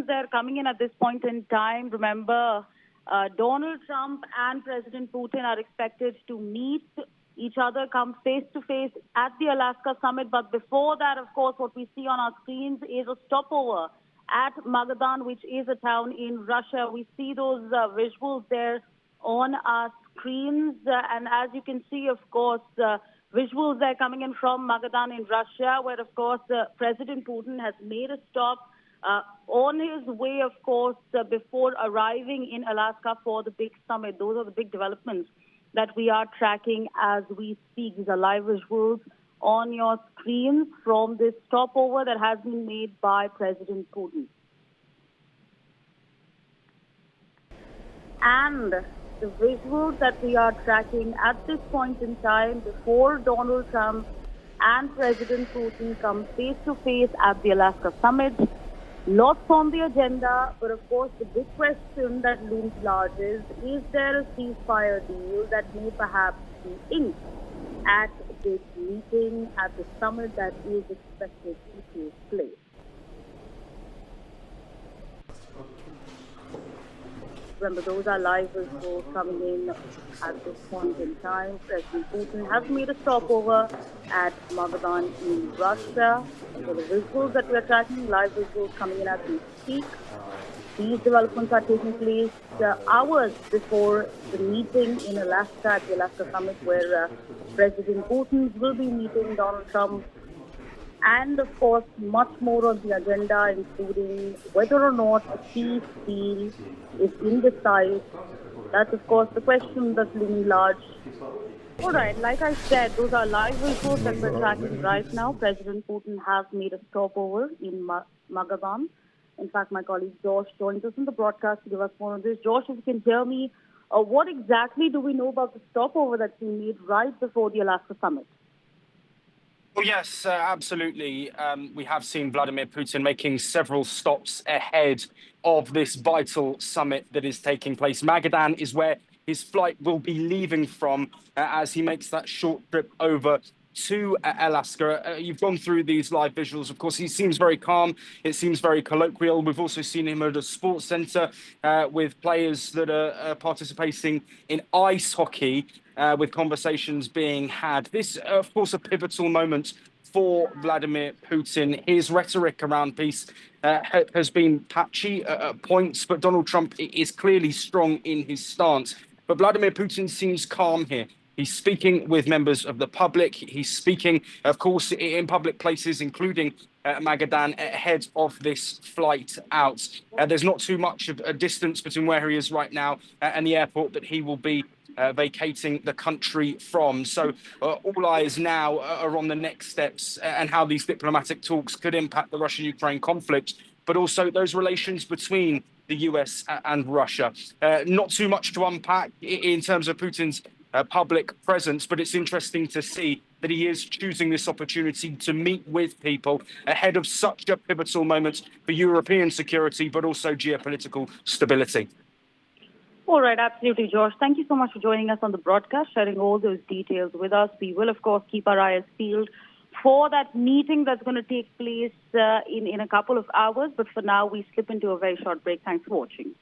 developments there coming in at this point in time. Remember, Donald Trump and President Putin are expected to meet each other, come face-to-face at the Alaska summit. But before that, of course, what we see on our screens is a stopover at Magadan, which is a town in Russia. We see those visuals there on our screens. And as you can see, of course, visuals there coming in from Magadan in Russia, where, of course, President Putin has made a stop on his way, of course, before arriving in Alaska for the big summit. Those are the big developments that we are tracking as we speak. These are live visuals on your screens from this stopover that has been made by President Putin. And the visuals that we are tracking at this point in time before Donald Trump and President Putin come face-to-face at the Alaska summit. Lots on the agenda, but of course the big question that looms large is there a ceasefire deal that may perhaps be inked at this meeting, at the summit that is expected to take place? Remember, those are live visuals coming in at this point in time. President Putin has made a stopover at Magadan in Russia. So the visuals that we are tracking, live visuals coming in as we speak. These developments are taking place hours before the meeting in Alaska at the Alaska summit, where President Putin will be meeting Donald Trump. And, of course, much more on the agenda, including whether or not a peace deal is in the sight. That's, of course, the question that's looming large. All right, like I said, those are live visuals that we're tracking right now. President Putin has made a stopover in Magadan. In fact, my colleague Josh joins us in the broadcast to give us more on this. Josh, if you can hear me, what exactly do we know about the stopover that's been made right before the Alaska summit? Well, yes, absolutely. We have seen Vladimir Putin making several stops ahead of this vital summit that is taking place. Magadan is where his flight will be leaving from as he makes that short trip over to Alaska. You've gone through these live visuals. Of course, he seems very calm. It seems very colloquial. We've also seen him at a sports center with players that are participating in ice hockey, with conversations being had. This, of course, a pivotal moment for Vladimir Putin. His rhetoric around peace has been patchy at points, but Donald Trump is clearly strong in his stance. But Vladimir Putin seems calm here. He's speaking with members of the public. He's speaking, of course, in public places, including Magadan, ahead of this flight out. There's not too much of a distance between where he is right now and the airport that he will be vacating the country from. So all eyes now are on the next steps and how these diplomatic talks could impact the Russia-Ukraine conflict, but also those relations between the US and Russia. Not too much to unpack in terms of Putin's public presence, but it's interesting to see that he is choosing this opportunity to meet with people ahead of such a pivotal moment for European security, but also geopolitical stability. All right, absolutely, Josh. Thank you so much for joining us on the broadcast, sharing all those details with us. We will, of course, keep our eyes peeled for that meeting that's going to take place in a couple of hours. But for now, we slip into a very short break. Thanks for watching.